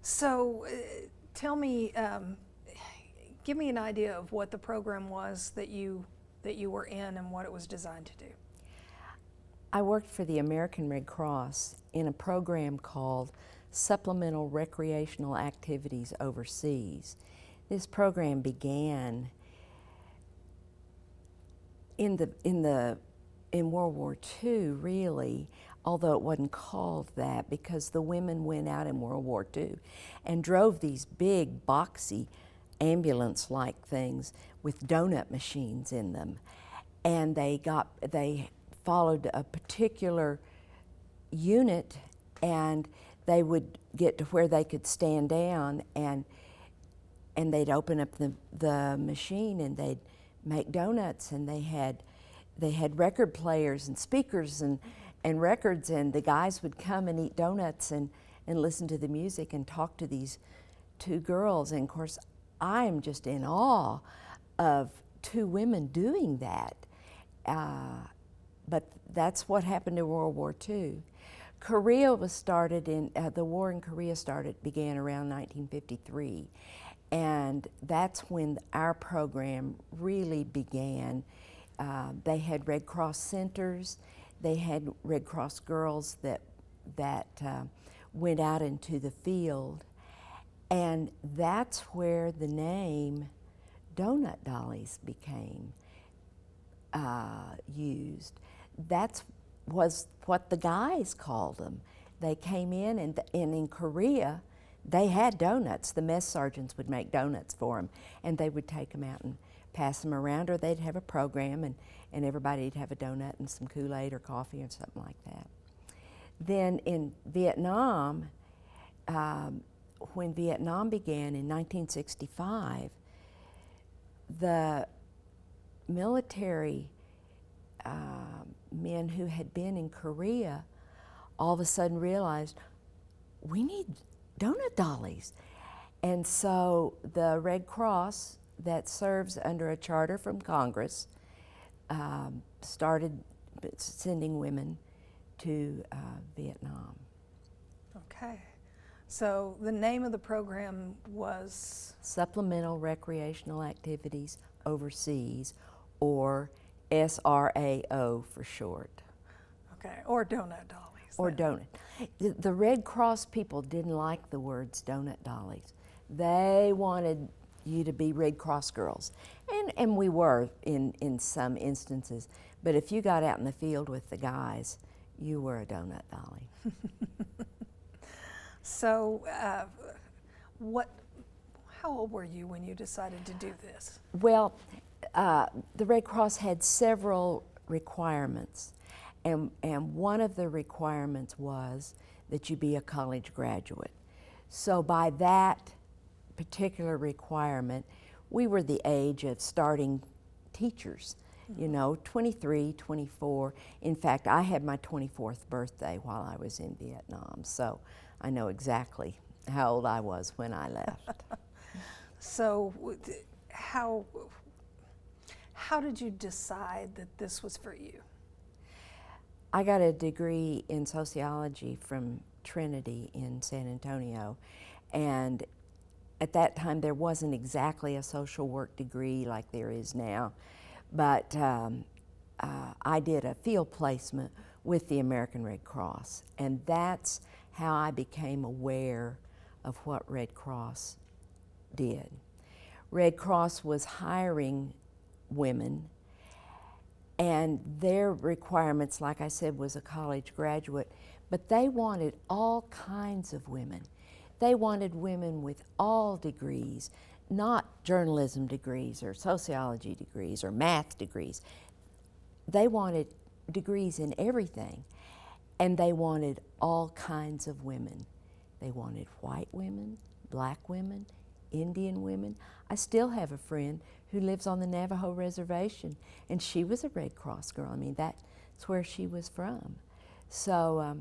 So tell me, give me an idea of what the program was that you were in and what it was designed to do. I worked for the American Red Cross in a program called Supplemental Recreational Activities Overseas. This program began in World War II, really, although it wasn't called that, because the women went out in World War II and drove these big, boxy, ambulance-like things with donut machines in them. And they followed a particular unit, and they would get to where they could stand down, and they'd open up the machine and they'd make donuts, and they had record players and speakers and records, and the guys would come and eat donuts and listen to the music and talk to these two girls. And of course, I am just in awe of two women doing that. But that's what happened in World War II. Korea was started in, the war in Korea began around 1953. And that's when our program really began. They had Red Cross centers. They had Red Cross girls that went out into the field. And that's where the name Donut Dollies became used. That was what the guys called them. They came in, and in Korea, they had donuts. The mess sergeants would make donuts for them, and they would take them out and pass them around, or they'd have a program, and everybody'd have a donut and some Kool-Aid or coffee or something like that. Then in Vietnam, when Vietnam began in 1965, the military men who had been in Korea all of a sudden realized, we need donut dollies. And so the Red Cross, that serves under a charter from Congress, started sending women to Vietnam. Okay. So the name of the program was? Supplemental Recreational Activities Overseas, or SRAO for short. Okay, or Donut Dollies. Or donut. The Red Cross people didn't like the words Donut Dollies. They wanted you to be Red Cross girls. And we were in some instances. But if you got out in the field with the guys, you were a Donut Dolly. So how old were you when you decided to do this? Well, the Red Cross had several requirements. And one of the requirements was that you be a college graduate. So by that particular requirement, we were the age of starting teachers, you know, 23, 24. In fact, I had my 24th birthday while I was in Vietnam, so I know exactly how old I was when I left. So how did you decide that this was for you? I got a degree in sociology from Trinity in San Antonio, and at that time there wasn't exactly a social work degree like there is now, but I did a field placement with the American Red Cross, and that's how I became aware of what Red Cross did. Red Cross was hiring women, and their requirements, like I said, was a college graduate, but they wanted all kinds of women. They wanted women with all degrees, not journalism degrees or sociology degrees or math degrees. They wanted degrees in everything, and they wanted all kinds of women. They wanted white women, black women, Indian women. I still have a friend who lives on the Navajo reservation, and she was a Red Cross girl. I mean, that's where she was from. So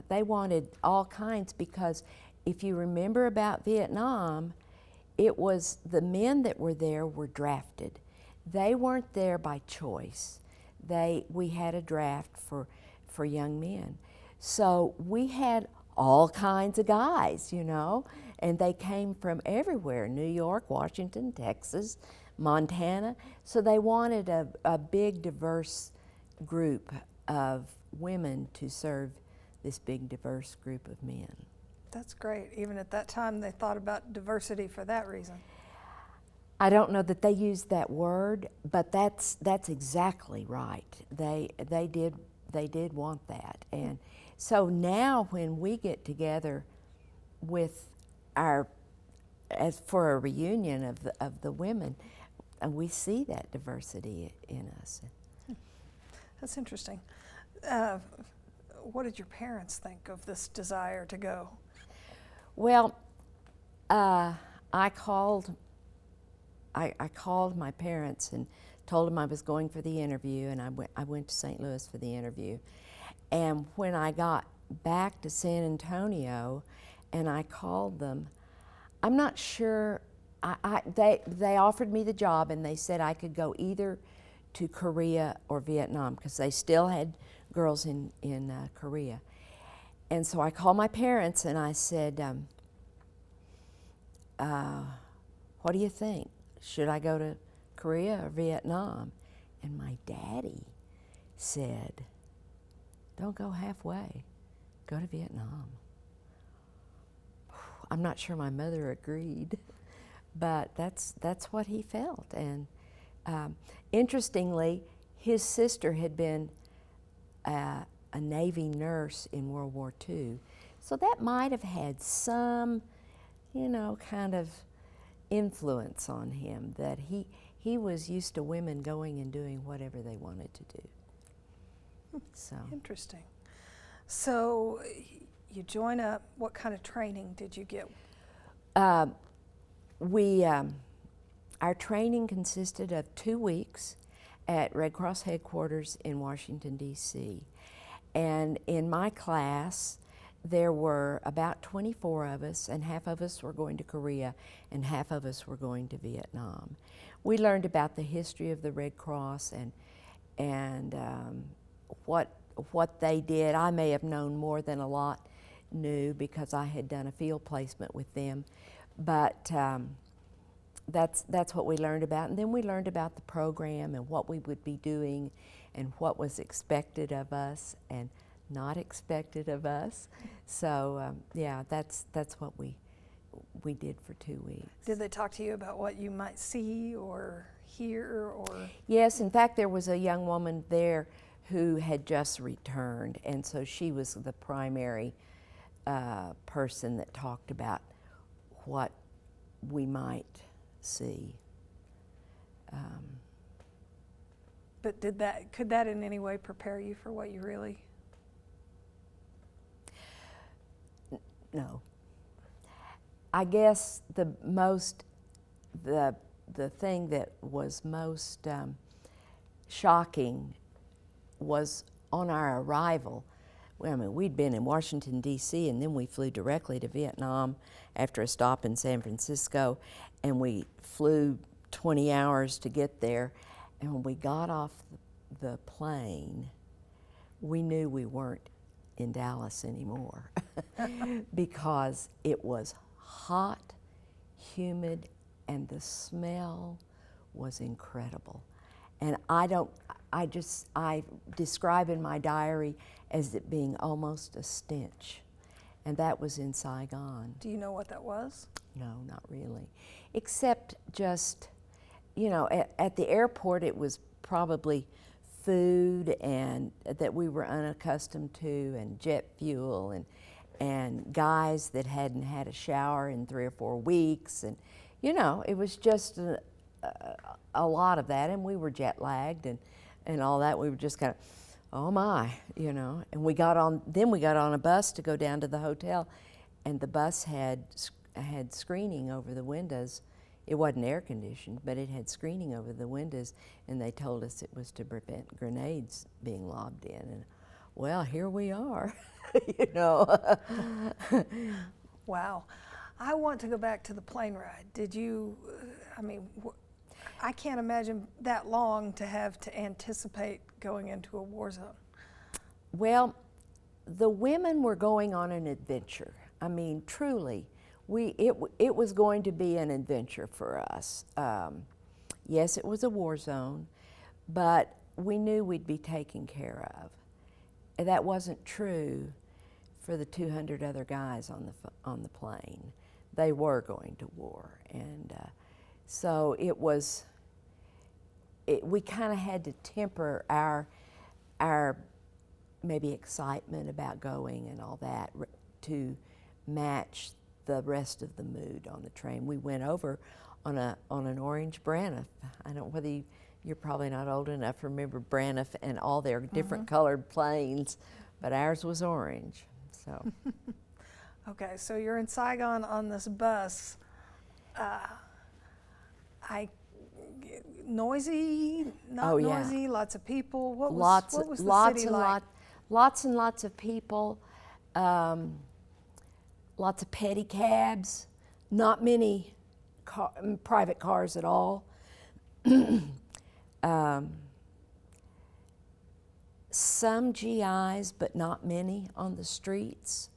they wanted all kinds, because if you remember about Vietnam, it was the men that were there were drafted. They weren't there by choice. We had a draft for young men. So we had all kinds of guys, you know, and they came from everywhere, New York, Washington, Texas, Montana. So they wanted a big, diverse group of women to serve this big, diverse group of men. That's great. Even at that time, they thought about diversity for that reason. I don't know that they used that word, but that's exactly right. They did want that, and so now when we get together with as for a reunion of the women, and we see that diversity in us. That's interesting. What did your parents think of this desire to go? Well, I called my parents and told them I was going for the interview, and I went to St. Louis for the interview. And when I got back to San Antonio and I called them, I'm not sure, they offered me the job and they said I could go either to Korea or Vietnam because they still had girls in Korea. And so I called my parents and I said, what do you think? Should I go to Korea or Vietnam? And my daddy said, don't go halfway, go to Vietnam. I'm not sure my mother agreed, but that's what he felt. And interestingly, his sister had been a Navy nurse in World War II, so that might have had some, you know, kind of influence on him, that he was used to women going and doing whatever they wanted to do. So Interesting. So you join up. What kind of training did you get? Our training consisted of 2 weeks at Red Cross headquarters in Washington, D.C. And in my class, there were about 24 of us, and half of us were going to Korea and half of us were going to Vietnam. We learned about the history of the Red Cross and what they did. I may have known more than a lot knew because I had done a field placement with them, but that's what we learned about. And then we learned about the program and what we would be doing and what was expected of us and not expected of us. So yeah, that's what we did for 2 weeks. Did they talk to you about what you might see or hear or? Yes, in fact, there was a young woman there who had just returned, and so she was the primary person that talked about what we might see. But could that in any way prepare you for what you really? No. I guess the thing that was most shocking was on our arrival. Well, I mean, we'd been in Washington, D.C., and then we flew directly to Vietnam after a stop in San Francisco, and we flew 20 hours to get there. And when we got off the plane, we knew we weren't in Dallas anymore because it was hot, humid, and the smell was incredible. And I describe in my diary as it being almost a stench. And that was in Saigon. Do you know what that was? No, not really. Except just, you know, at the airport it was probably food and that we were unaccustomed to, and jet fuel, and guys that hadn't had a shower in 3 or 4 weeks, and you know, it was just a lot of that, and we were jet lagged and all that. We were just kind of, oh my, you know. And we got on a bus to go down to the hotel, and the bus had screening over the windows. It wasn't air conditioned, but it had screening over the windows, and they told us it was to prevent grenades being lobbed in. And well, here we are, you know. Wow. I want to go back to the plane ride. Did you, I mean, I can't imagine that long to have to anticipate going into a war zone. Well, the women were going on an adventure. I mean, truly, it was going to be an adventure for us. Yes, it was a war zone, but we knew we'd be taken care of. And that wasn't true for the 200 other guys on the plane. They were going to war, and so it was. We kind of had to temper our maybe excitement about going and all that to match the rest of the mood on the train. We went over on an orange Braniff. I don't know whether you're probably not old enough to remember Braniff and all their different colored planes, but ours was orange. So. Okay, so you're in Saigon on this bus. Noisy, not Oh, yeah. noisy, lots of people. What was Lots the city like? Lots and lots of people, lots of petty cabs, not many private cars at all. Some GIs, but not many on the streets.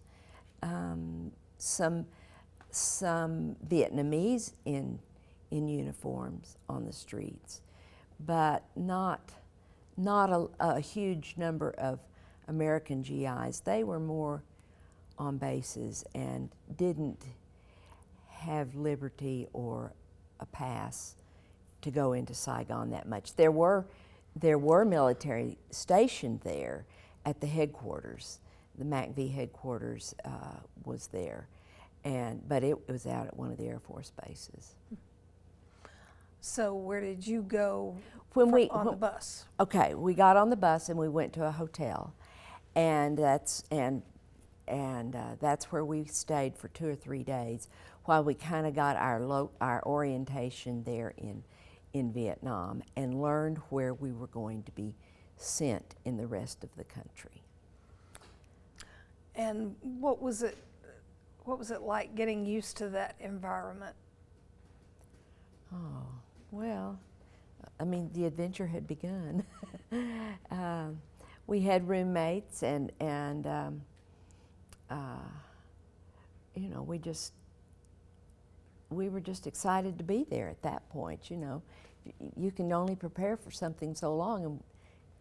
Some Vietnamese in uniforms on the streets, but not a huge number of American GIs. They were more on bases and didn't have liberty or a pass to go into Saigon that much. There were military stationed there at the headquarters. The MACV headquarters was there, but it was out at one of the Air Force bases. So where did you go on the bus? Okay, we got on the bus and we went to a hotel, and that's where we stayed for 2 or 3 days while we kind of got our orientation there in Vietnam and learned where we were going to be sent in the rest of the country. And what was it like getting used to that environment? Oh, well, I mean, the adventure had begun. We had roommates, and you know, we were just excited to be there at that point. You know, you can only prepare for something so long,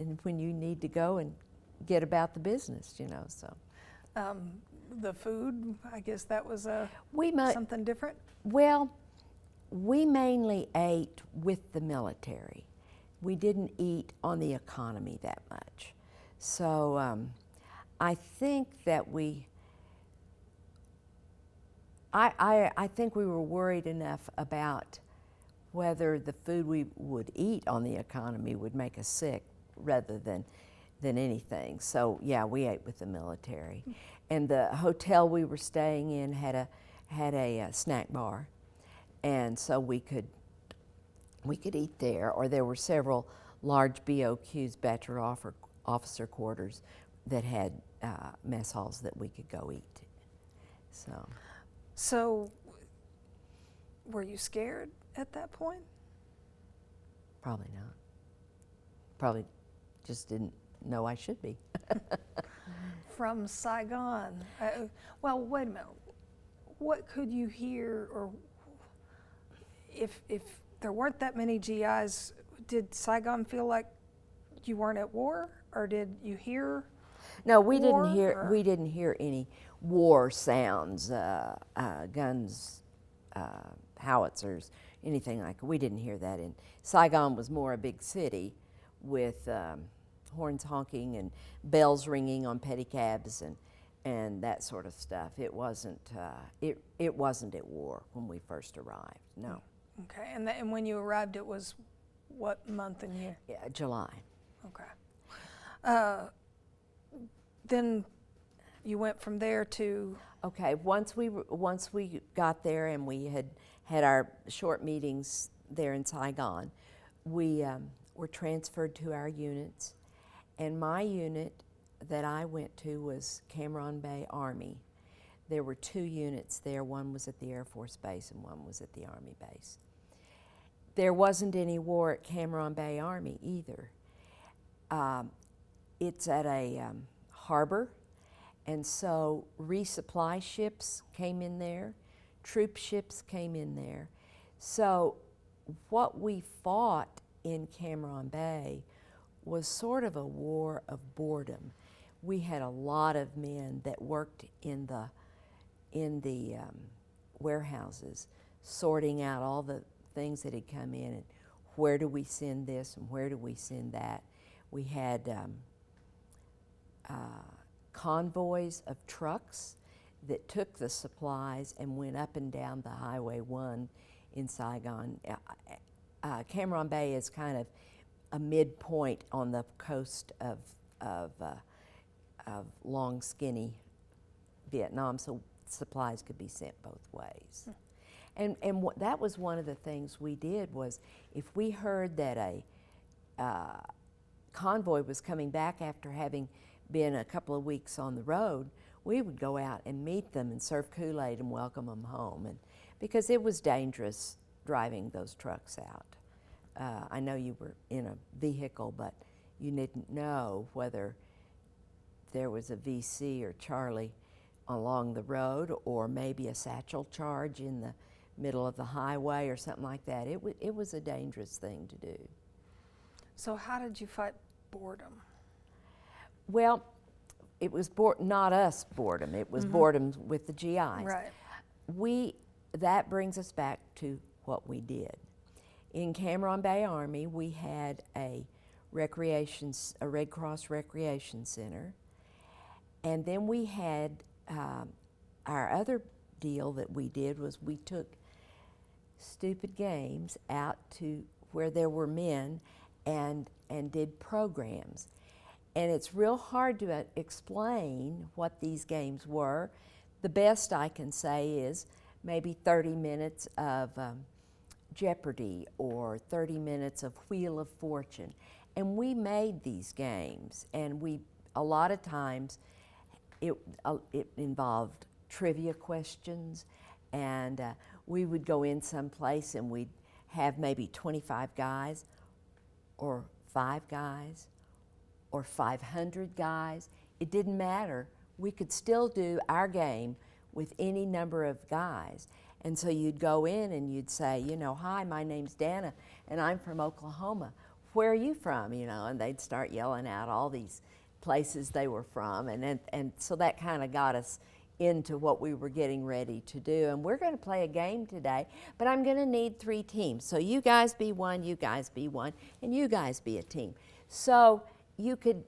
and when you need to go and get about the business, you know. So, the food, I guess that was something different. Well, we mainly ate with the military. We didn't eat on the economy that much. So I think that I think we were worried enough about whether the food we would eat on the economy would make us sick rather than anything. So yeah, we ate with the military. And the hotel we were staying in had a snack bar. And so we could eat there, or there were several large BOQs, Bachelor Officer Quarters, that had mess halls that we could go eat. So were you scared at that point? Probably not. Probably just didn't know I should be. From Saigon, well, wait a minute. What could you hear, or if there weren't that many GIs, did Saigon feel like you weren't at war, or did you hear? No, we war, didn't hear. or? We didn't hear any war sounds, guns, howitzers, anything like. We didn't hear that. In Saigon was more a big city, with horns honking and bells ringing on pedicabs and that sort of stuff. It wasn't. It wasn't at war when we first arrived. No. Okay, and when you arrived, it was what month and year? Yeah, July. Okay. Then you went from there to. Okay. Once we got there and we had our short meetings there in Saigon, we were transferred to our units, and my unit that I went to was Cam Bay Army. There were 2 units there. One was at the Air Force Base and one was at the Army base. There wasn't any war at Cam Bay Army either. It's at a harbor, And so resupply ships came in there, troop ships came in there. So what we fought in Cameron Bay was sort of a war of boredom. We had a lot of men that worked in the warehouses, sorting out all the things that had come in and where do we send this and where do we send that. We had convoys of trucks that took the supplies and went up and down the Highway 1 in Saigon. Cameron Bay is kind of a midpoint on the coast of long, skinny Vietnam, so supplies could be sent both ways. And that was one of the things we did was if we heard that a convoy was coming back after having been a couple of weeks on the road, we would go out and meet them and serve Kool-Aid and welcome them home. And because it was dangerous driving those trucks out. I know you were in a vehicle, but you didn't know whether there was a VC or Charlie along the road, or maybe a satchel charge in the middle of the highway or something like that. It was a dangerous thing to do. So how did you fight boredom? Well, it was not us boredom. It was boredom with the GIs. Right. That brings us back to what we did. In Cameron Bay Army, we had a Red Cross Recreation Center, and then we had our other deal that we did was we took stupid games out to where there were men and did programs. And it's real hard to explain what these games were. The best I can say is maybe 30 minutes of Jeopardy or 30 minutes of Wheel of Fortune. And we made these games, and a lot of times it involved trivia questions, and we would go in someplace and we'd have maybe 25 guys or 5 guys or 500 guys. It didn't matter. We could still do our game with any number of guys. And so you'd go in and you'd say, hi, my name's Danna, and I'm from Oklahoma. Where are you from? And they'd start yelling out all these places they were from, and so that kind of got us into what we were getting ready to do. And we're going to play a game today, but I'm going to need 3 teams. So you guys be one, you guys be one, and you guys be a team. So you could,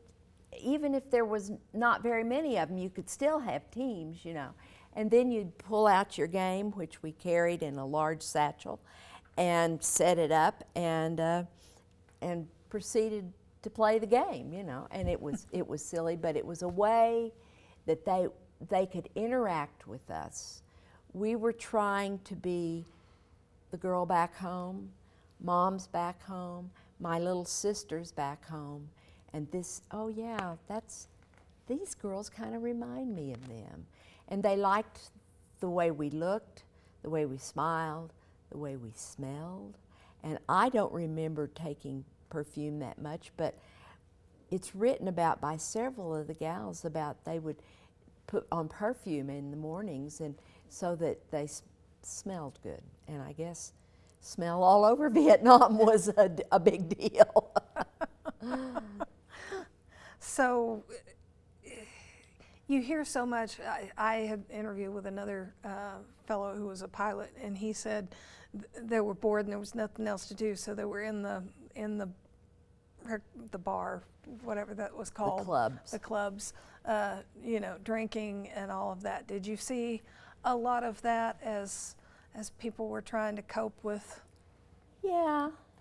even if there was not very many of them, you could still have teams, And then you'd pull out your game, which we carried in a large satchel, and set it up and proceeded to play the game, And it was silly, but it was a way that they could interact with us. We were trying to be the girl back home, mom's back home, my little sister's back home, and these girls kind of remind me of them. And they liked the way we looked, the way we smiled, the way we smelled. And I don't remember taking perfume that much, but it's written about by several of the gals about they would put on perfume in the mornings and so that they smelled good. And I guess smell all over Vietnam was a big deal. So you hear so much. I had an interview with another fellow who was a pilot, and he said they were bored and there was nothing else to do, so they were in the bar, whatever that was called. The clubs. Drinking and all of that. Did you see a lot of that as people were trying to cope with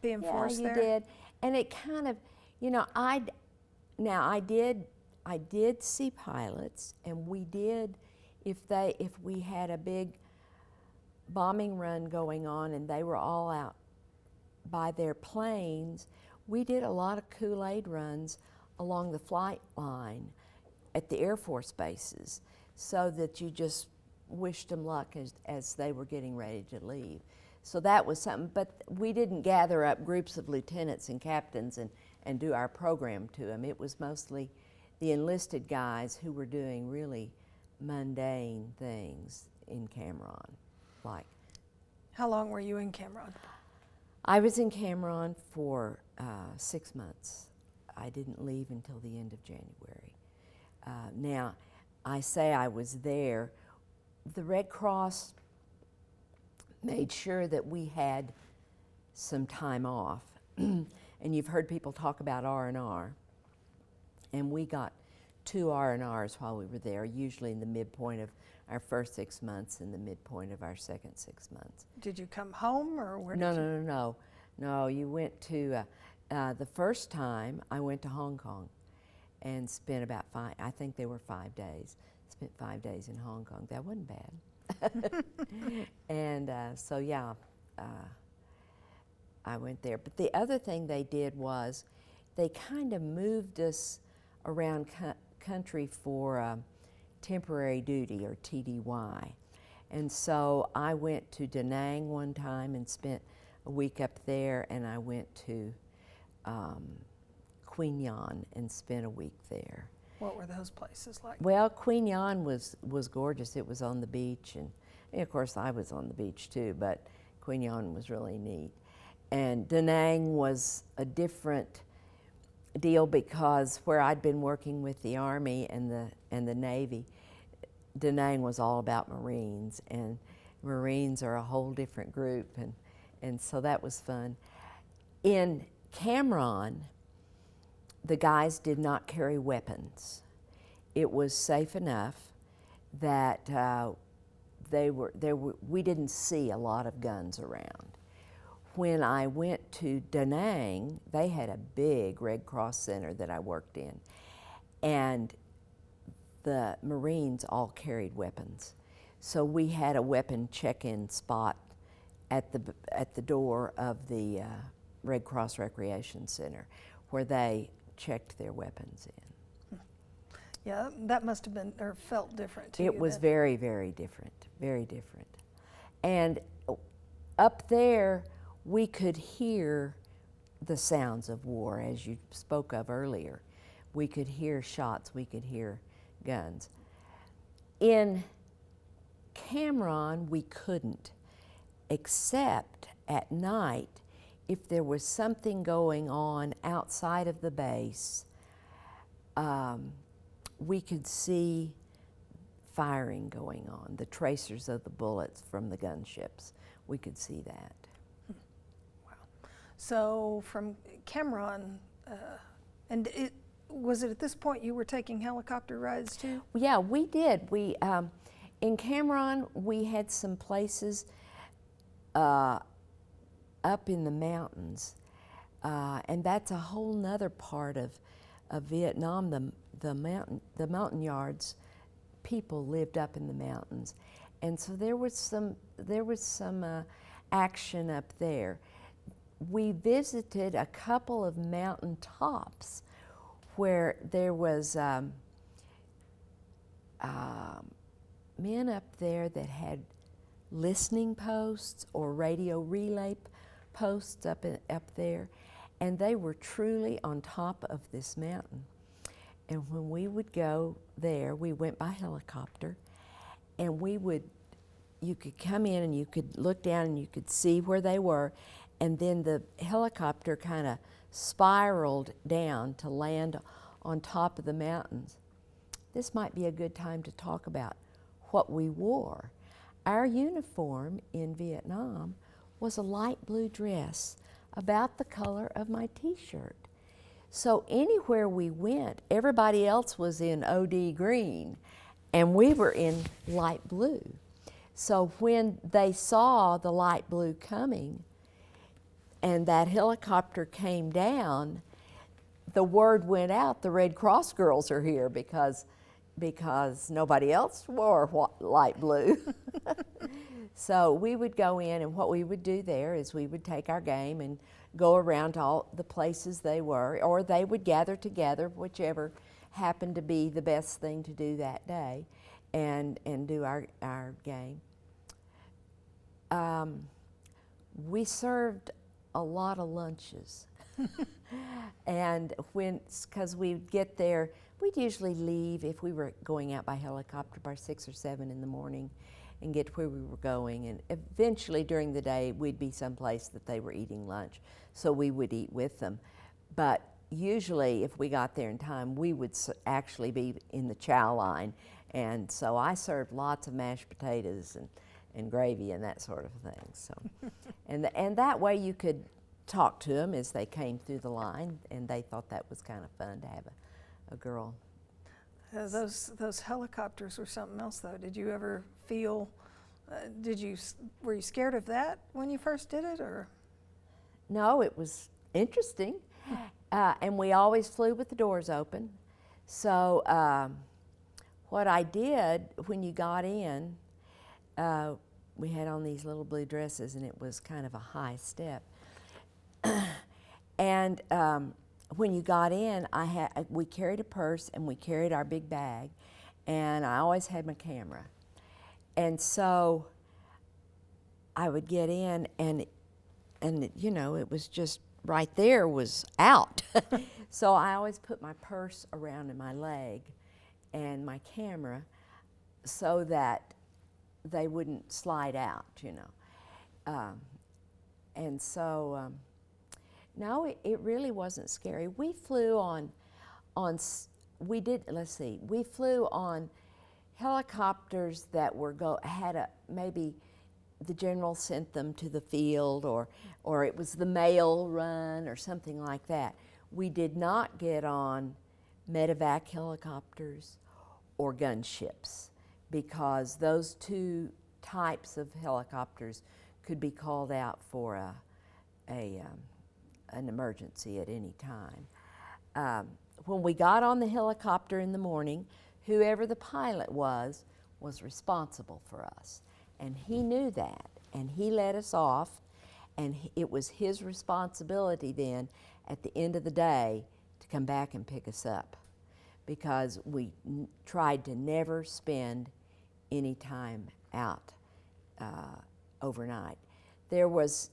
being forced there? Yeah, you did. And it kind of, I did see pilots, and we did, if we had a big bombing run going on and they were all out by their planes, we did a lot of Kool-Aid runs along the flight line at the Air Force bases, so that you just wished them luck as they were getting ready to leave. So that was something, but we didn't gather up groups of lieutenants and captains and do our program to them. It was mostly the enlisted guys who were doing really mundane things in Cameron. Like, How long were you in Cameron? I was in Cameron for 6 months. I didn't leave until the end of January. Now, I say I was there. The Red Cross made sure that we had some time off. And you've heard people talk about R&R. And we got 2 R&Rs while we were there, usually in the midpoint of our first 6 months and the midpoint of our second 6 months. Did you come home, or where No, did you? no, no, no. No, you went to, the first time I went to Hong Kong and spent about I think they were 5 days. Spent 5 days in Hong Kong. That wasn't bad. And so, yeah, I went there. But the other thing they did was they kind of moved us around country for temporary duty, or TDY. And so I went to Da Nang one time and spent a week up there, and I went to Queen Yan and spent a week there. What were those places like? Well, Queen Yan was gorgeous. It was on the beach, and of course I was on the beach too, but Queen Yan was really neat. And Da Nang was a different deal because where I'd been working with the Army and the Navy, Da Nang was all about Marines, and Marines are a whole different group, and so that was fun. In Cameron, the guys did not carry weapons. It was safe enough that we didn't see a lot of guns around. When I went to Da Nang, they had a big Red Cross center that I worked in, and the Marines all carried weapons. So we had a weapon check-in spot at the door of the Red Cross Recreation Center, where they checked their weapons in. Yeah, that must have been, or felt different to you. It was then. very, very different, very different. And up there, we could hear the sounds of war, as you spoke of earlier. We could hear shots, we could hear guns. In Cameron, we couldn't, except at night if there was something going on outside of the base. We could see firing going on, the tracers of the bullets from the gunships. We could see that. So from Cameron, was it at this point you were taking helicopter rides too? Yeah, we did. We in Cameron, we had some places up in the mountains, and that's a whole nother part of Vietnam. The mountain yards, people lived up in the mountains, and so there was some action up there. We visited a couple of mountain tops where there was men up there that had listening posts or radio relay posts up there, and they were truly on top of this mountain. And when we would go there, we went by helicopter, and you could come in and you could look down and you could see where they were, and then the helicopter kind of spiraled down to land on top of the mountains. This might be a good time to talk about what we wore. Our uniform in Vietnam was a light blue dress, about the color of my t-shirt. So anywhere we went, everybody else was in OD green, and we were in light blue. So when they saw the light blue coming, and that helicopter came down, the word went out, the Red Cross girls are here, because nobody else wore light blue. So we would go in, and what we would do there is we would take our game and go around to all the places they were, or they would gather together, whichever happened to be the best thing to do that day, and do our game. We served a lot of lunches. And because we'd get there, We'd usually leave if we were going out by helicopter by 6 or 7 in the morning and get to where we were going. And eventually during the day, we'd be someplace that they were eating lunch, so we would eat with them. But usually if we got there in time, we would actually be in the chow line. And so I served lots of mashed potatoes and gravy and that sort of thing. So, and that way you could talk to them as they came through the line, and they thought that was kind of fun to have a girl. Those helicopters were something else, though. Did you ever feel? Were you scared of that when you first did it, or? No, it was interesting, and we always flew with the doors open. So what I did when you got in, we had on these little blue dresses, and it was kind of a high step. And when you got in, we carried a purse and we carried our big bag, and I always had my camera. And so I would get in, and you know, it was just right there was out. So I always put my purse around in my leg and my camera so that they wouldn't slide out, you know. And so, no, it really wasn't scary. We flew we flew on helicopters that maybe the general sent them to the field, or it was the mail run or something like that. We did not get on medevac helicopters or gunships, because those two types of helicopters could be called out for an emergency at any time. When we got on the helicopter in the morning, whoever the pilot was responsible for us. And he knew that, and he let us off, and it was his responsibility then at the end of the day to come back and pick us up, because we tried to never spend any time out overnight. There was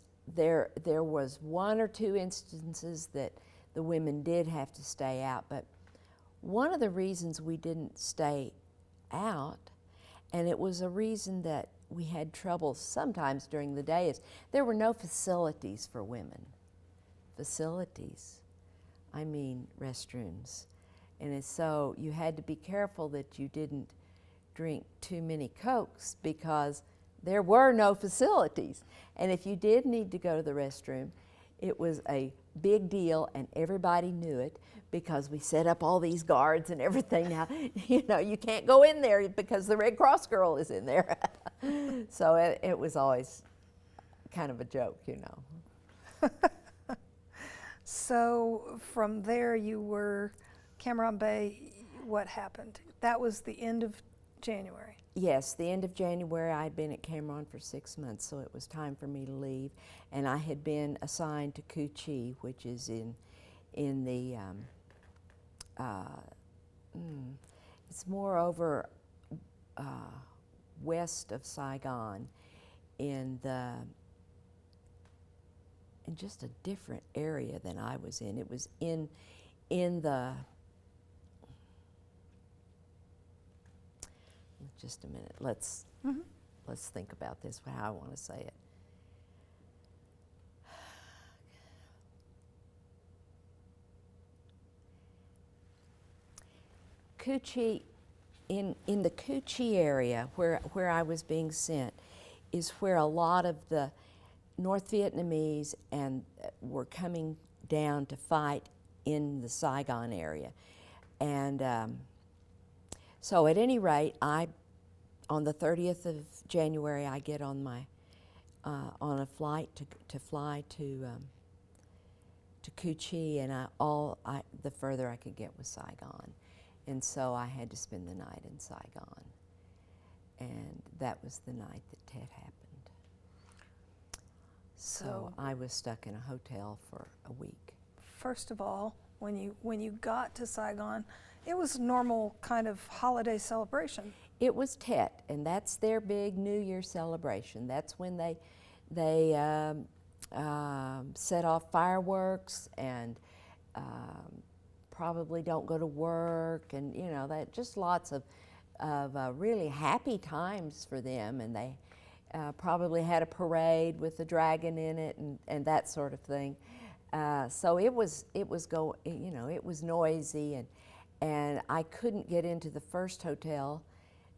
one or two instances that the women did have to stay out, but one of the reasons we didn't stay out, and it was a reason that we had trouble sometimes during the day, is there were no facilities for women. Facilities, I mean restrooms. And so you had to be careful that you didn't drink too many Cokes, because there were no facilities. And if you did need to go to the restroom, it was a big deal, and everybody knew it, because we set up all these guards and everything. Now, you know, you can't go in there because the Red Cross girl is in there. So it was always kind of a joke, you know. So from there you were Cameron Bay. What happened? That was the end of January. Yes, the end of January. I had been at Cameron for 6 months, so it was time for me to leave. And I had been assigned to Cu Chi, which is in the, it's more over west of Saigon, in just a different area than I was in. It was in the, just a minute, let's think about this, how I want to say it. Cu Chi, in the Cu Chi area where I was being sent, is where a lot of the North Vietnamese were coming down to fight in the Saigon area. And so at any rate, on the 30th of January, I get on on a flight to fly to Cu Chi, and the further I could get was Saigon. And so I had to spend the night in Saigon. And that was the night that Tet happened. So I was stuck in a hotel for a week. First of all, when you got to Saigon, it was normal kind of holiday celebration. It was Tet, and that's their big New Year celebration. That's when they set off fireworks and probably don't go to work, and you know, that just lots of really happy times for them, and they probably had a parade with the dragon in it, and that sort of thing. So it was noisy, and I couldn't get into the first hotel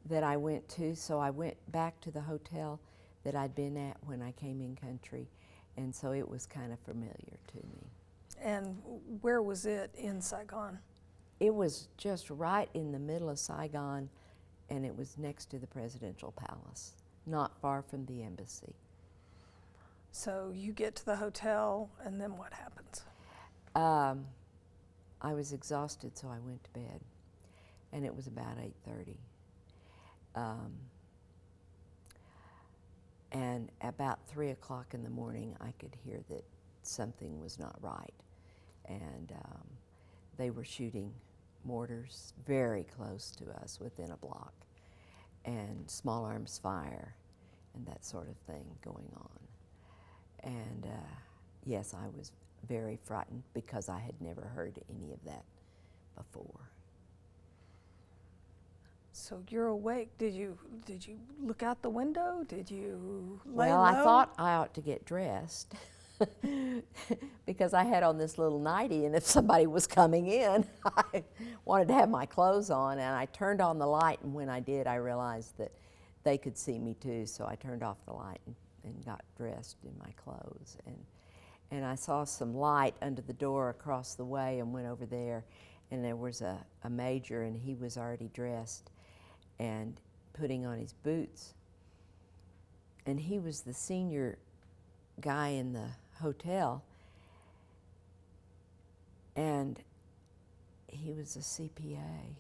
that I went to, so I went back to the hotel that I'd been at when I came in country, and so it was kind of familiar to me. And where was it in Saigon? It was just right in the middle of Saigon, and it was next to the presidential palace, not far from the embassy. So you get to the hotel, and then what happens? I was exhausted, so I went to bed, and it was about 8:30. And about 3 o'clock in the morning, I could hear that something was not right, and they were shooting mortars very close to us, within a block, and small arms fire, and that sort of thing going on. And yes, I was very frightened because I had never heard any of that before. So you're awake. Did you look out the window? Did you lay Well, low? I thought I ought to get dressed because I had on this little nightie, and if somebody was coming in, I wanted to have my clothes on, and I turned on the light, and when I did, I realized that they could see me too, so I turned off the light and got dressed in my clothes. And I saw some light under the door across the way and went over there, and there was a major, and he was already dressed and putting on his boots. And he was the senior guy in the hotel, and he was a CPA.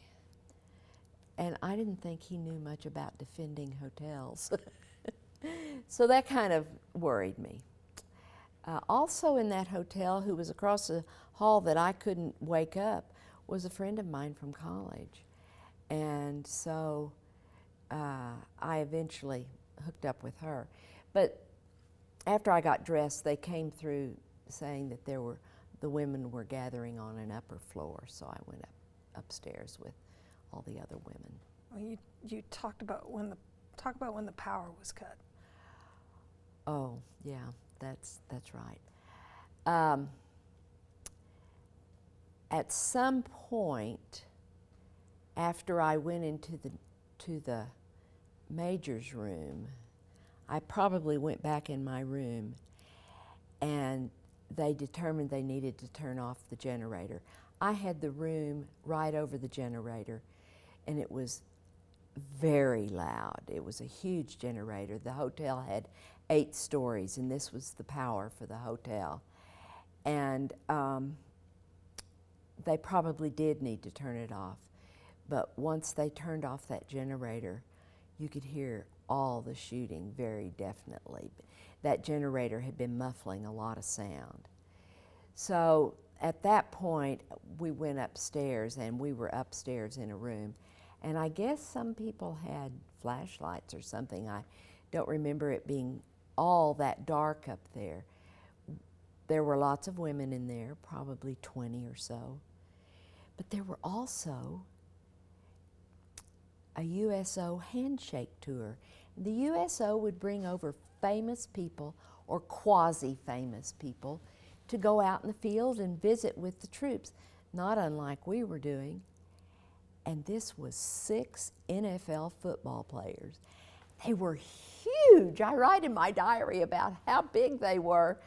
And I didn't think he knew much about defending hotels. So that kind of worried me. Also in that hotel, who was across the hall that I couldn't wake up, was a friend of mine from college. And so I eventually hooked up with her. But after I got dressed, they came through saying that the women were gathering on an upper floor, so I went upstairs with all the other women. Well, you talked about when the power was cut. Oh, yeah, that's right. At some point, after I went into the major's room, I probably went back in my room, and they determined they needed to turn off the generator. I had the room right over the generator, and it was very loud. It was a huge generator. The hotel had 8 stories, and this was the power for the hotel. And they probably did need to turn it off. But once they turned off that generator, you could hear all the shooting very definitely. That generator had been muffling a lot of sound. So at that point, we went upstairs, and we were upstairs in a room. And I guess some people had flashlights or something. I don't remember it being all that dark up there. There were lots of women in there, probably 20 or so. But there were also a USO handshake tour. The USO would bring over famous people or quasi-famous people to go out in the field and visit with the troops, not unlike we were doing. And this was 6 NFL football players. They were huge. I write in my diary about how big they were.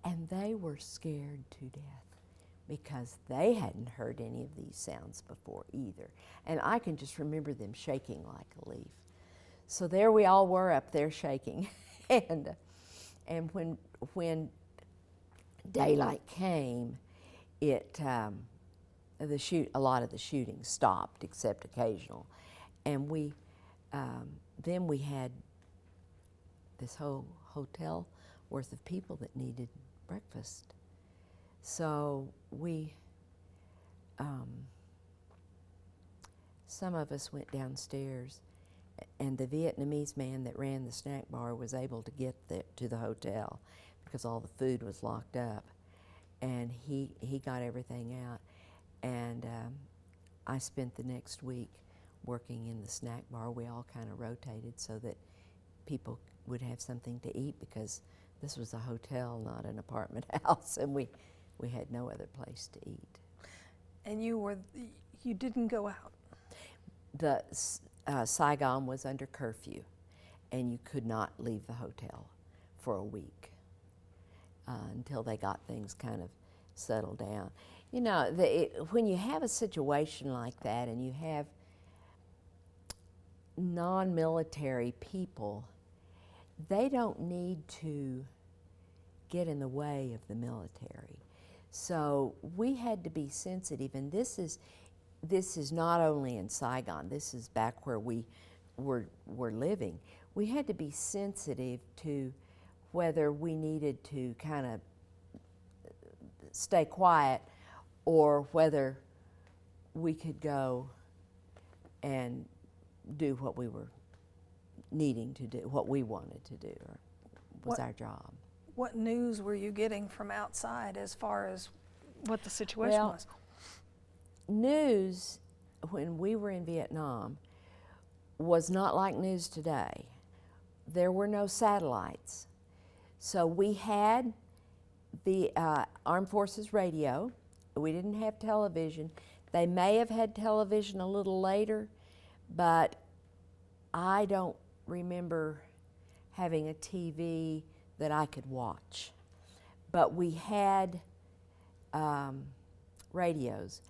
And they were scared to death because they hadn't heard any of these sounds before either. And I can just remember them shaking like a leaf. So there we all were up there shaking. and when daylight came, a lot of the shooting stopped, except occasional. And then we had this whole hotel worth of people that needed breakfast. So some of us went downstairs, and the Vietnamese man that ran the snack bar was able to get to the hotel because all the food was locked up. And he got everything out. And I spent the next week working in the snack bar. We all kind of rotated so that people would have something to eat, because this was a hotel, not an apartment house, and we had no other place to eat. And you didn't go out? The Saigon was under curfew, and you could not leave the hotel for a week until they got things kind of settled down. You know, when you have a situation like that and you have non-military people, they don't need to get in the way of the military. So we had to be sensitive, and this is not only in Saigon, this is back where we were living. We had to be sensitive to whether we needed to kind of stay quiet or whether we could go and do what we were needing to do, what we wanted to do, or was our job. What news were you getting from outside as far as what the situation was? News when we were in Vietnam was not like news today. There were no satellites. So we had the Armed Forces radio. We didn't have television. They may have had television a little later, but I don't remember having a TV that I could watch. But we had radios,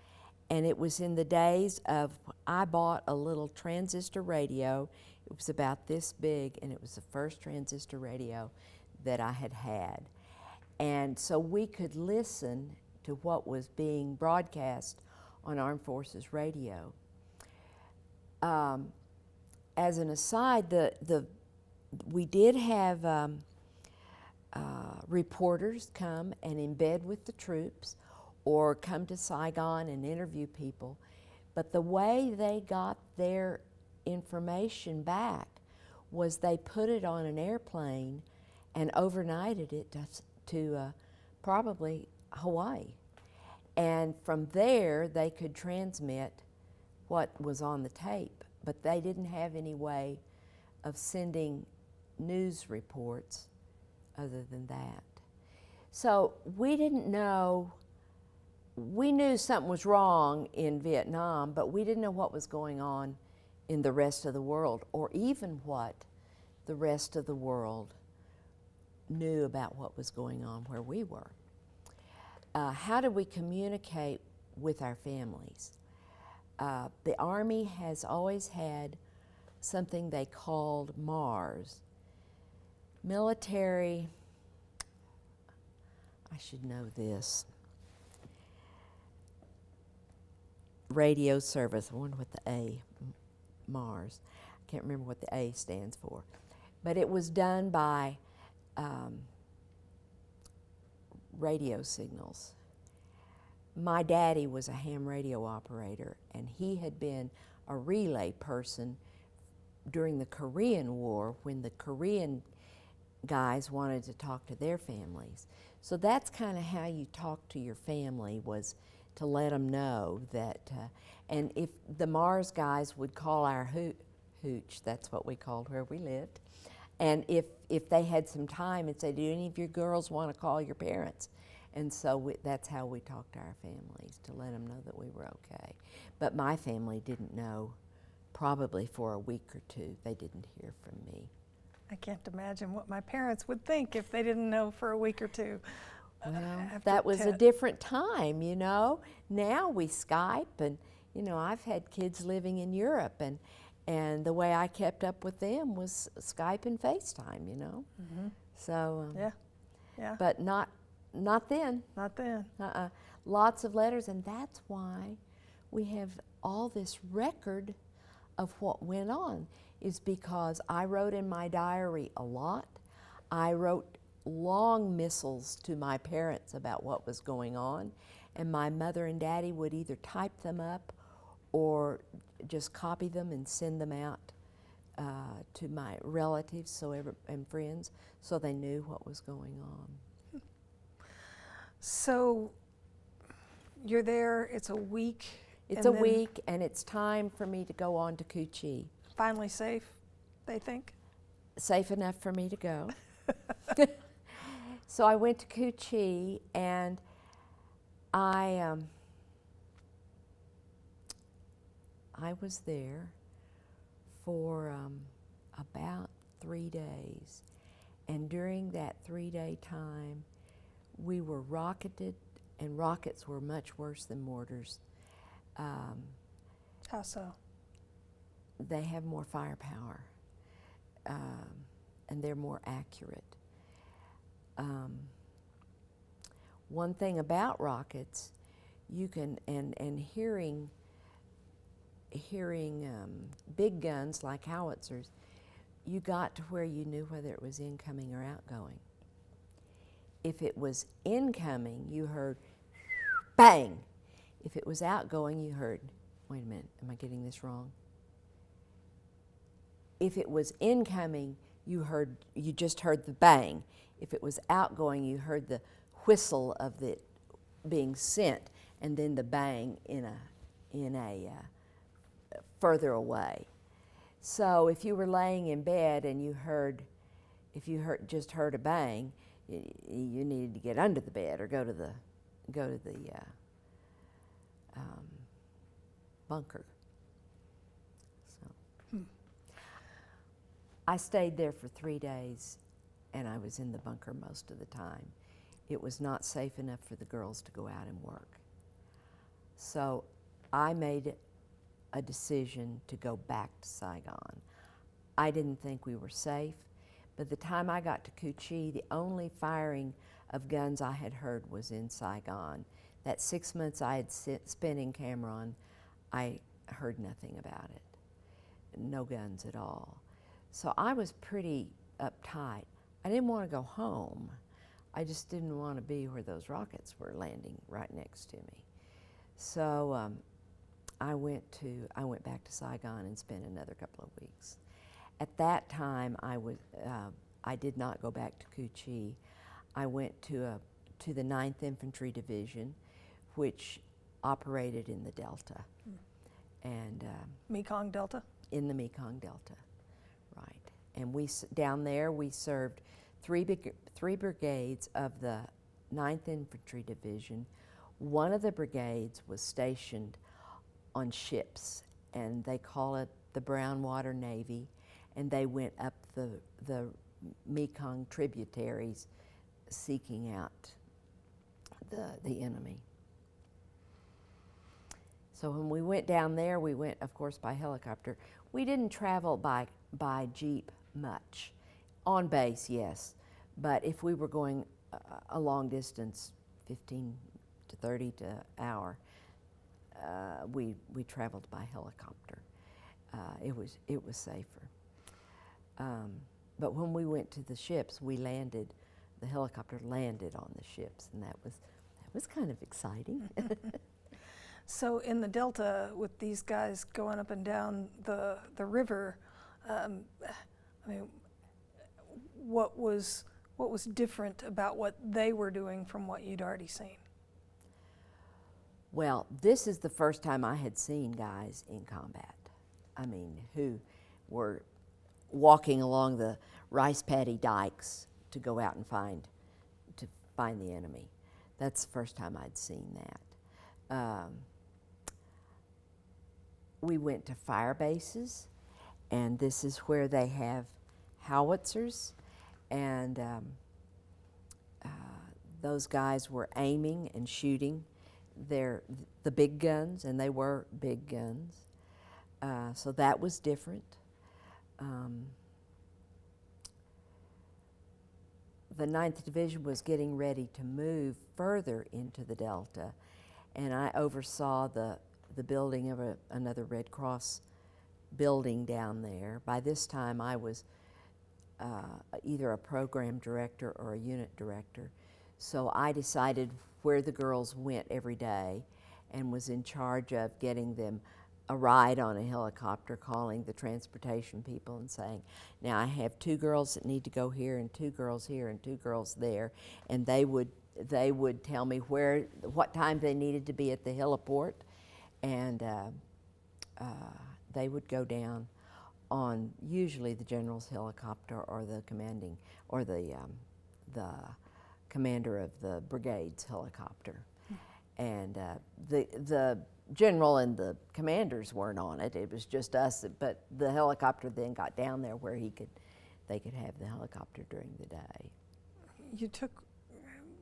and it was in the days of, I bought a little transistor radio. It was about this big, and it was the first transistor radio that I had had. And so we could listen to what was being broadcast on Armed Forces radio. As an aside, we did have reporters come and embed with the troops or come to Saigon and interview people, but the way they got their information back was they put it on an airplane and overnighted it to probably Hawaii. And from there, they could transmit what was on the tape, but they didn't have any way of sending news reports other than that. So we didn't know, we knew something was wrong in Vietnam, but we didn't know what was going on in the rest of the world, or even what the rest of the world knew about what was going on where we were. How did we communicate with our families? The Army has always had something they called MARS. Military, I should know this. Radio service, I wonder what the A, MARS. I can't remember what the A stands for. But it was done by radio signals. My daddy was a ham radio operator, and he had been a relay person during the Korean War when the Korean guys wanted to talk to their families. So that's kind of how you talk to your family, was to let them know that, and if the Mars guys would call our hooch, that's what we called where we lived, and if they had some time and say, do any of your girls want to call your parents? And so that's how we talked to our families, to let them know that we were okay. But my family didn't know probably for a week or two. They didn't hear from me. I can't imagine what my parents would think if they didn't know for a week or two. Well, that was a different time, you know. Now we Skype, and, you know, I've had kids living in Europe, and the way I kept up with them was Skype and FaceTime, you know. Mm-hmm. So, yeah. But not then. Not then. Lots of letters, and that's why we have all this record of what went on, is because I wrote in my diary a lot. I wrote long missiles to my parents about what was going on, and my mother and daddy would either type them up or just copy them and send them out to my relatives and friends, so they knew what was going on. So you're there, it's a week. It's and a then week, and it's time for me to go on to Cu-Chi. Finally safe, they think. Safe enough for me to go. So I went to Cu-Chi, and I was there for about 3 days. And during that 3-day time, we were rocketed, and rockets were much worse than mortars. How so? They have more firepower, and they're more accurate. One thing about rockets, you can, and hearing big guns like howitzers, you got to where you knew whether it was incoming or outgoing. If it was incoming, you heard bang. If it was outgoing, you heard, wait a minute, am I getting this wrong? If it was incoming, you just heard the bang. If it was outgoing, you heard the whistle of it being sent, and then the bang in a further away. So if you were laying in bed and just heard a bang, you needed to get under the bed or go to the bunker. So I stayed there for 3 days, and I was in the bunker most of the time. It was not safe enough for the girls to go out and work. So I made a decision to go back to Saigon. I didn't think we were safe. By the time I got to Cu-Chi, the only firing of guns I had heard was in Saigon. That 6 months I had spent in Cameron, I heard nothing about it. No guns at all. So I was pretty uptight. I didn't want to go home. I just didn't want to be where those rockets were landing right next to me. So I went back to Saigon and spent another couple of weeks. At that time, I did not go back to Cu-Chi. I went to the 9th Infantry Division, which operated in the Delta, and Mekong Delta? in the Mekong Delta, right. And down there we served three brigades of the 9th Infantry Division. One of the brigades was stationed on ships, and they call it the Brown Water Navy, and they went up the Mekong tributaries seeking out the enemy. So when we went down there, we went, of course, by helicopter. We didn't travel by Jeep much. On base, yes, but if we were going a long distance, 15 to 30 to an hour, we traveled by helicopter. It was safer. But when we went to the ships, the helicopter landed on the ships, and that was kind of exciting. So in the Delta, with these guys going up and down the river, I mean, what was different about what they were doing from what you'd already seen? Well, this is the first time I had seen guys in combat. I mean, who were walking along the rice paddy dikes to go out and find the enemy. That's the first time I'd seen that. We went to fire bases, and this is where they have howitzers, and those guys were aiming and shooting the big guns, and they were big guns. So that was different. The 9th Division was getting ready to move further into the Delta, and I oversaw the building of another Red Cross building down there. By this time, I was either a program director or a unit director. So I decided where the girls went every day and was in charge of getting them a ride on a helicopter, calling the transportation people and saying, now I have 2 girls that need to go here and 2 girls here and 2 girls there, and they would tell me what time they needed to be at the heliport, and they would go down on usually the general's helicopter or the commanding or the commander of the brigade's helicopter, and the general and the commanders weren't on it. It was just us. But the helicopter then got down there where they could have the helicopter during the day. You took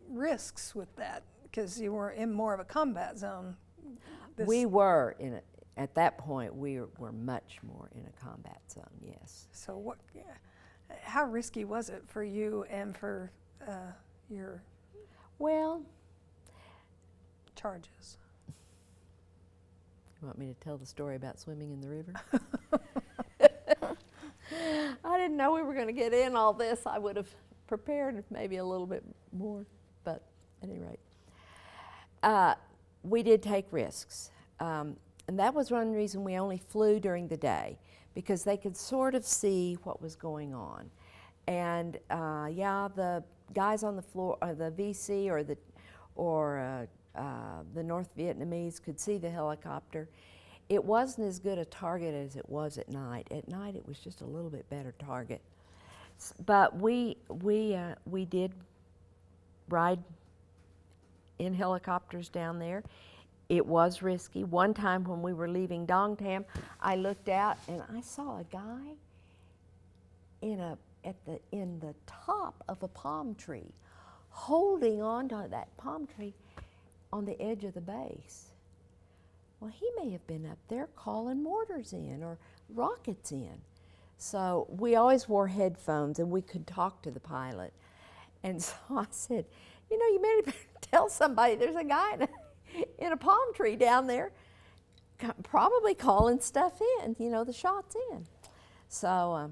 risks with that because you were in more of a combat zone. We were at that point. We were much more in a combat zone. Yes. So how risky was it for you and for your charges? You want me to tell the story about swimming in the river? I didn't know we were going to get in all this. I would have prepared maybe a little bit more, but at any rate. We did take risks. And that was one reason we only flew during the day, because they could sort of see what was going on. And the guys on the floor, the VC or the North Vietnamese could see the helicopter. It wasn't as good a target as it was at night. At night, it was just a little bit better target. But we did ride in helicopters down there. It was risky. One time when we were leaving Dong Tam, I looked out and I saw a guy in the top of a palm tree, holding on to that palm tree on the edge of the base. Well, he may have been up there calling mortars in or rockets in. So we always wore headphones and we could talk to the pilot. And so I said, you better tell somebody there's a guy in a palm tree down there probably calling stuff in, the shots in. So,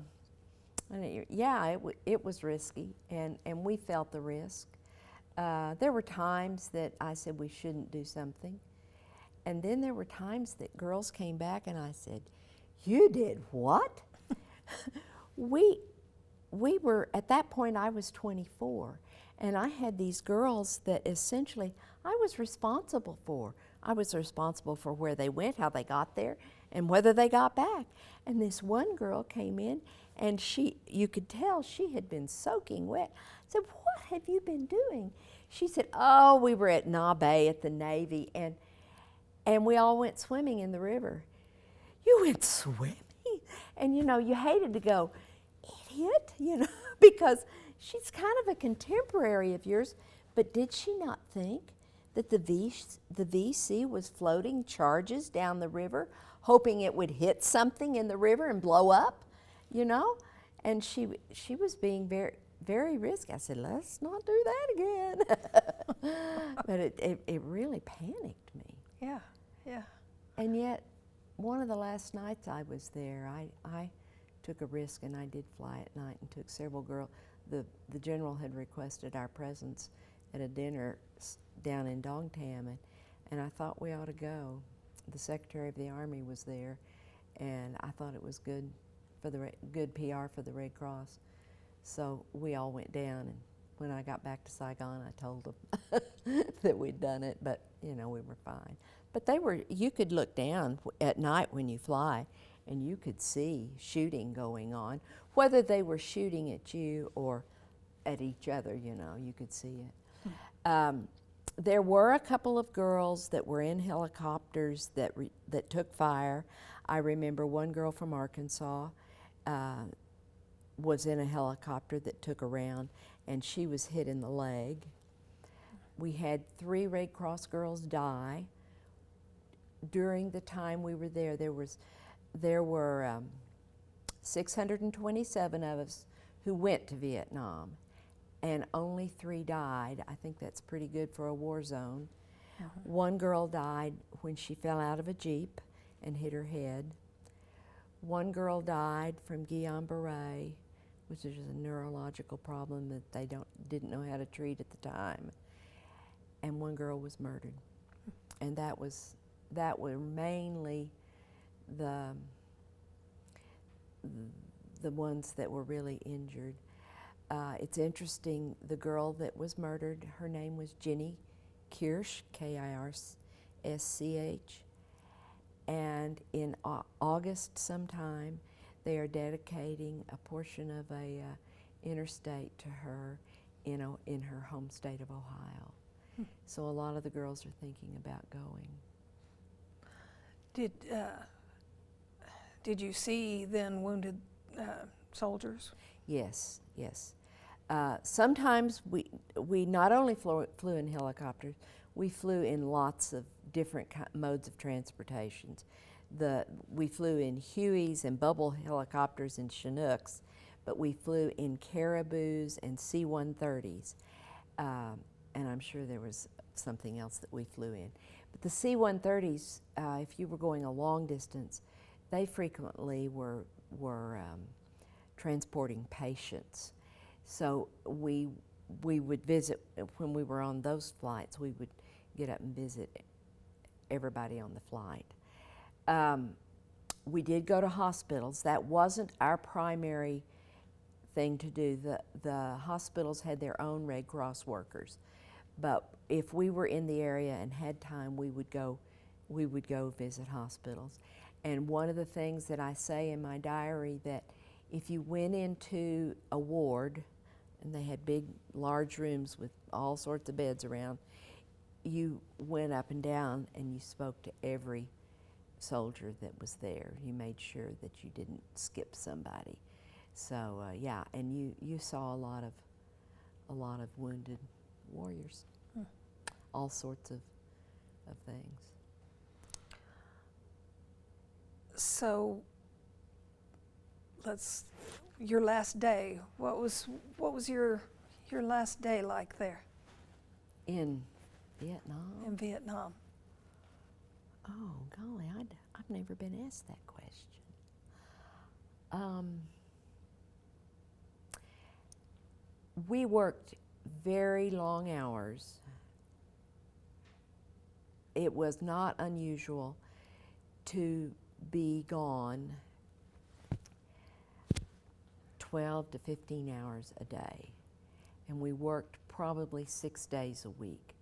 it was risky, and we felt the risk. There were times that I said we shouldn't do something. And then there were times that girls came back and I said, you did what? we were, at that point I was 24, and I had these girls that essentially I was responsible for. I was responsible for where they went, how they got there, and whether they got back. And this one girl came in, and you could tell she had been soaking wet. I said, what have you been doing? She said, oh, we were at Na Bay at the Navy, and we all went swimming in the river. You went swimming? And you hated to go, idiot, because she's kind of a contemporary of yours. But did she not think that the VC was floating charges down the river, hoping it would hit something in the river and blow up, And she was being very, very risky. I said, let's not do that again. But it really panicked me. Yeah, yeah. And yet, one of the last nights I was there, I took a risk and I did fly at night and took several girls. The general had requested our presence at a dinner down in Dong Tam, and I thought we ought to go. The Secretary of the Army was there, and I thought it was good PR for the Red Cross. So we all went down, and when I got back to Saigon, I told them that we'd done it, but we were fine. But you could look down at night when you fly, and you could see shooting going on. Whether they were shooting at you or at each other, you could see it. There were a couple of girls that were in helicopters that took fire. I remember one girl from Arkansas was in a helicopter that took around, and she was hit in the leg. We had 3 Red Cross girls die. During the time we were there, there were 627 of us who went to Vietnam, and only 3 died. I think that's pretty good for a war zone. One girl died when she fell out of a Jeep and hit her head. One girl died from Guillain-Barré, which is a neurological problem that they didn't know how to treat at the time. And one girl was murdered. And that were mainly the the ones that were really injured. It's interesting, the girl that was murdered, her name was Jenny Kirsch, Kirsch, and in August sometime, they are dedicating a portion of a interstate to her in her home state of Ohio. So a lot of the girls are thinking about going. Did you see then wounded soldiers? Yes, yes. Sometimes we not only flew in helicopters, we flew in lots of different modes of transportations. We flew in Hueys and bubble helicopters and Chinooks, but we flew in Caribous and C-130s. And I'm sure there was something else that we flew in. But the C-130s, if you were going a long distance, they frequently were transporting patients. So we would visit, when we were on those flights, we would get up and visit everybody on the flight. We did go to hospitals. That wasn't our primary thing to do. The hospitals had their own Red Cross workers. But if we were in the area and had time, we would go visit hospitals. And one of the things that I say in my diary, that if you went into a ward, and they had big, large rooms with all sorts of beds around, you went up and down and you spoke to every soldier that was there. You made sure that you didn't skip somebody. So yeah, and you saw a lot of wounded warriors, all sorts of things. So your last day. What was your last day like there? In Vietnam? In Vietnam. Oh, golly, I've never been asked that question. We worked very long hours. It was not unusual to be gone 12 to 15 hours a day, and we worked probably 6 days a week.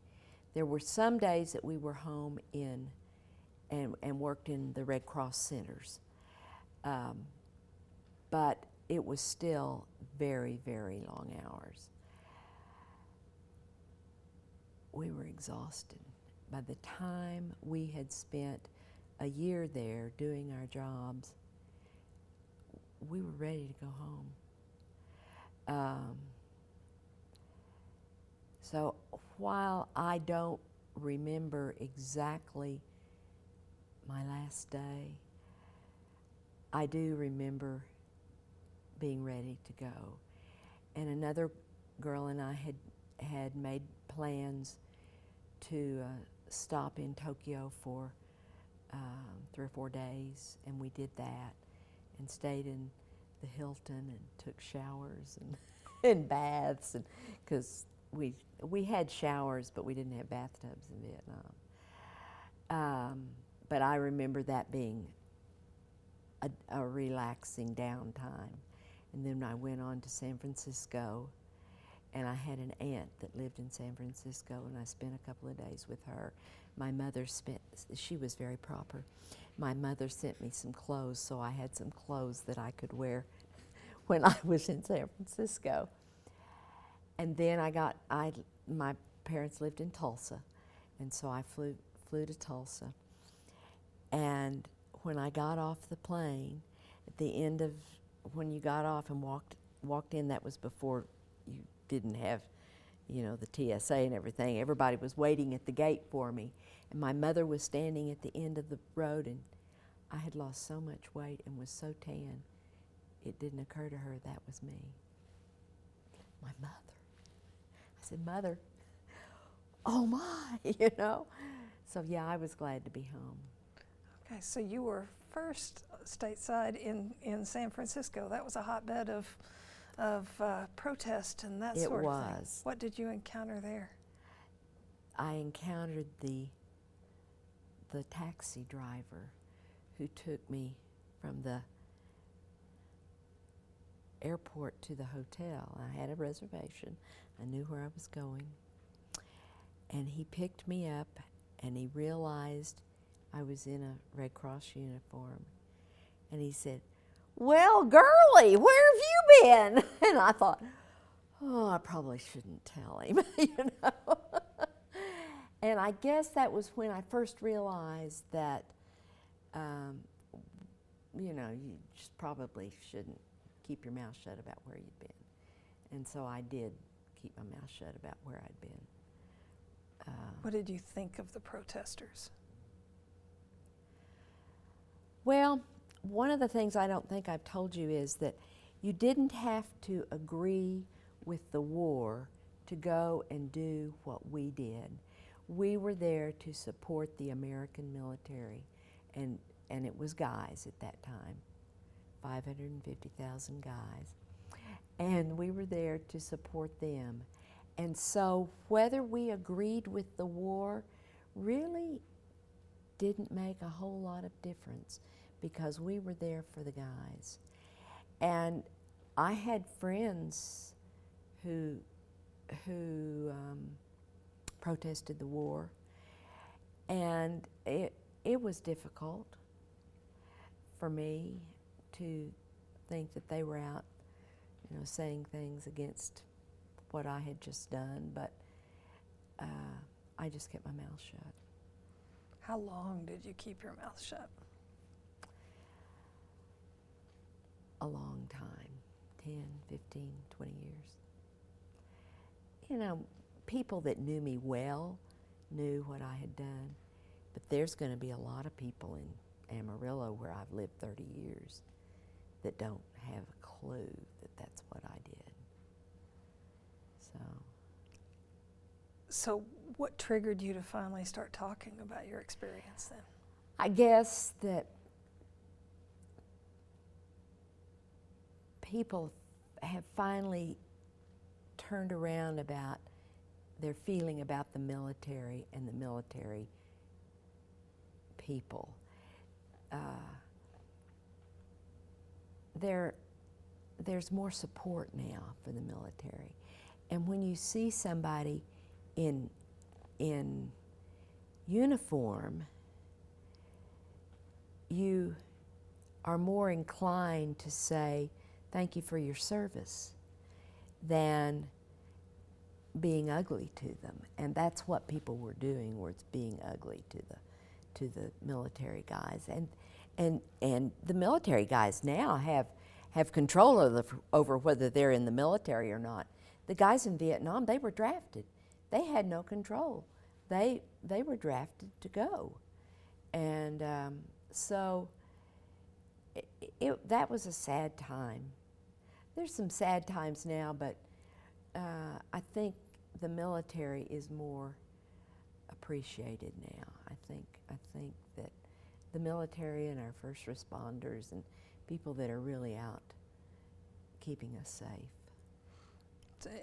There were some days that we were home and worked in the Red Cross centers, but it was still very, very long hours. We were exhausted. By the time we had spent a year there doing our jobs, we were ready to go home. So while I don't remember exactly my last day, I do remember being ready to go. And another girl and I had made plans to stop in Tokyo for 3 or 4 days, and we did that and stayed in the Hilton and took showers and baths, and because we had showers, but we didn't have bathtubs in Vietnam. But I remember that being a relaxing downtime. And then I went on to San Francisco, and I had an aunt that lived in San Francisco, and I spent a couple of days with her. My mother she was very proper. My mother sent me some clothes, so I had some clothes that I could wear when I was in San Francisco. And then my parents lived in Tulsa, and so I flew to Tulsa. And when I got off the plane, at the end of, when you got off and walked in, that was before you didn't have, the TSA and everything. Everybody was waiting at the gate for me. And my mother was standing at the end of the road, and I had lost so much weight and was so tan, it didn't occur to her that was me. My mother. I said, "Mother, oh my," So yeah, I was glad to be home. Okay, so you were first stateside in San Francisco. That was a hotbed of protest and that sort of thing. It was. What did you encounter there? I encountered the taxi driver who took me from the airport to the hotel. I had a reservation. I knew where I was going. And he picked me up, and he realized I was in a Red Cross uniform. And he said, "Well, girlie, where have you been?" And I thought, oh, I probably shouldn't tell him, you know. And I guess that was when I first realized that, you know, you just probably shouldn't keep your mouth shut about where you'd been. And so I did keep my mouth shut about where I'd been. What did you think of the protesters? Well, one of the things I don't think I've told you is that you didn't have to agree with the war to go and do what we did. We were there to support the American military, and it was guys at that time, 550,000 guys. And we were there to support them. And so whether we agreed with the war really didn't make a whole lot of difference, because we were there for the guys. And I had friends who protested the war, and it was difficult for me to think that they were out, you know, saying things against what I had just done, but I just kept my mouth shut. How long did you keep your mouth shut? A long time, 10, 15, 20 years. You know, people that knew me well knew what I had done, but there's going to be a lot of people in Amarillo, where I've lived 30 years, that don't have a clue that that's what I did. So what triggered you to finally start talking about your experience then? I guess that people have finally turned around about their feeling about the military and the military people. There's more support now for the military. And when you see somebody in uniform, you are more inclined to say, "Thank you for your service," than being ugly to them. And that's what people were doing, was being ugly to the military guys. And the military guys now have control over whether they're in the military or not. The guys in Vietnam, they were drafted. They had no control. They were drafted to go. And so that was a sad time. There's some sad times now, but I think the military is more appreciated now. I think that the military and our first responders and people that are really out keeping us safe.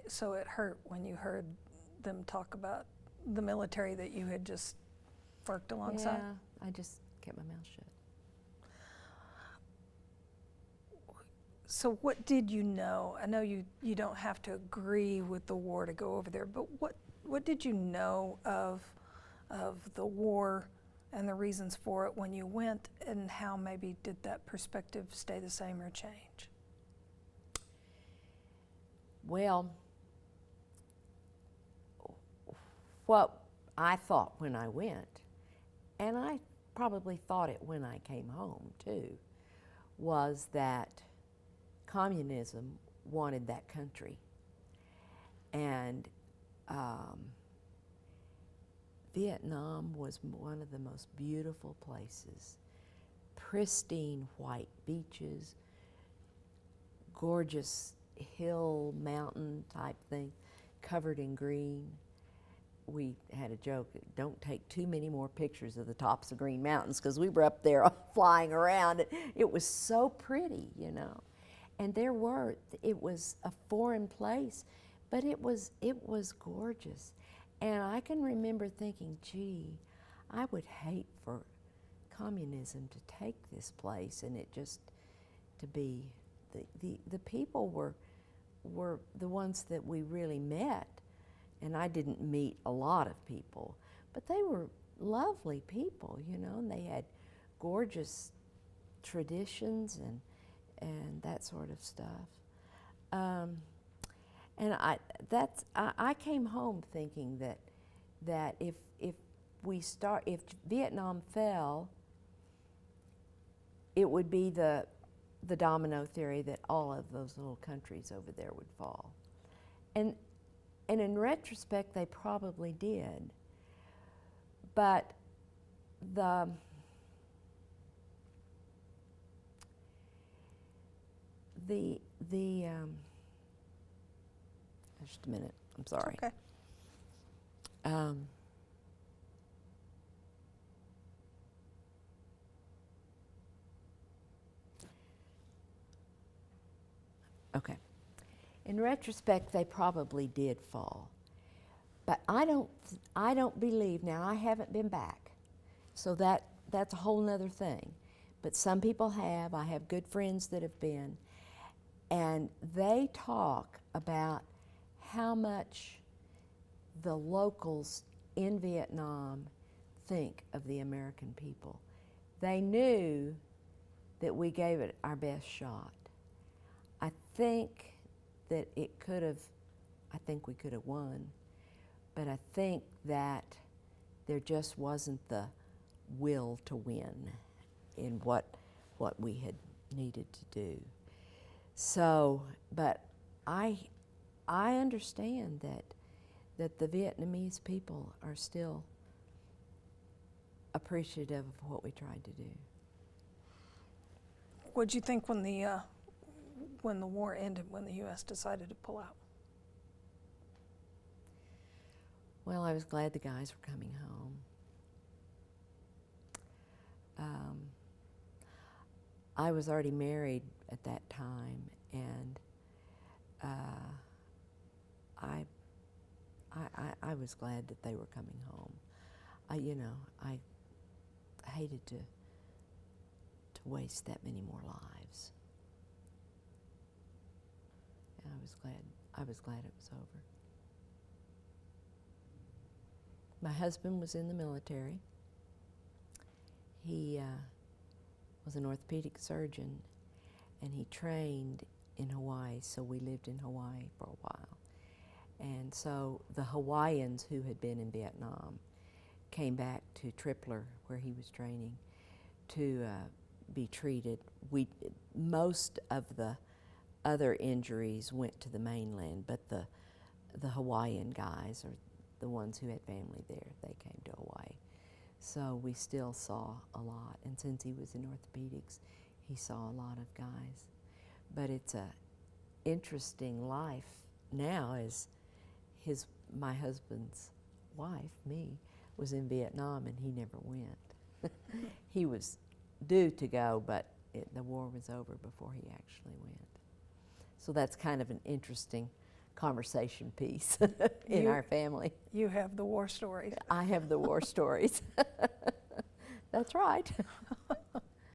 So it hurt when you heard them talk about the military that you had just worked alongside? Yeah, I just kept my mouth shut. So what did you know? I know you don't have to agree with the war to go over there, but what did you know of the war and the reasons for it when you went, and how maybe did that perspective stay the same or change? Well, what I thought when I went, and I probably thought it when I came home too, was that communism wanted that country. And Vietnam was one of the most beautiful places. Pristine white beaches, gorgeous hill, mountain type thing, covered in green. We had a joke, don't take too many more pictures of the tops of Green Mountains, because we were up there flying around. It was so pretty, you know. And it was a foreign place, but it was gorgeous. And I can remember thinking, gee, I would hate for communism to take this place, and it just to be the people were the ones that we really met, and I didn't meet a lot of people, but they were lovely people, you know, and they had gorgeous traditions and that sort of stuff. And I came home thinking that if Vietnam fell, it would be the domino theory that all of those little countries over there would fall. And in retrospect, they probably did. But just a minute, I'm sorry. Okay. Okay. In retrospect, they probably did fall. But I don't believe, now I haven't been back, so that's a whole nother thing. But some people have. I have good friends that have been, and they talk about how much the locals in Vietnam think of the American people. They knew that we gave it our best shot. I think that we could have won, but I think that there just wasn't the will to win in what we had needed to do. So, but I understand that the Vietnamese people are still appreciative of what we tried to do. What did you think when the war ended, when the U.S. decided to pull out? Well, I was glad the guys were coming home. I was already married at that time, and I was glad that they were coming home. I hated to waste that many more lives. And I was glad it was over. My husband was in the military. He was an orthopedic surgeon, and he trained in Hawaii, so we lived in Hawaii for a while. And so the Hawaiians who had been in Vietnam came back to Tripler, where he was training, to be treated. Most of the other injuries went to the mainland, but the Hawaiian guys, or the ones who had family there, they came to Hawaii. So we still saw a lot, and since he was in orthopedics, he saw a lot of guys. But it's a interesting life now, as my husband's wife, me, was in Vietnam and he never went. He was due to go, but the war was over before he actually went. So that's kind of an interesting conversation piece in our family. You have the war stories. I have the war stories. That's right.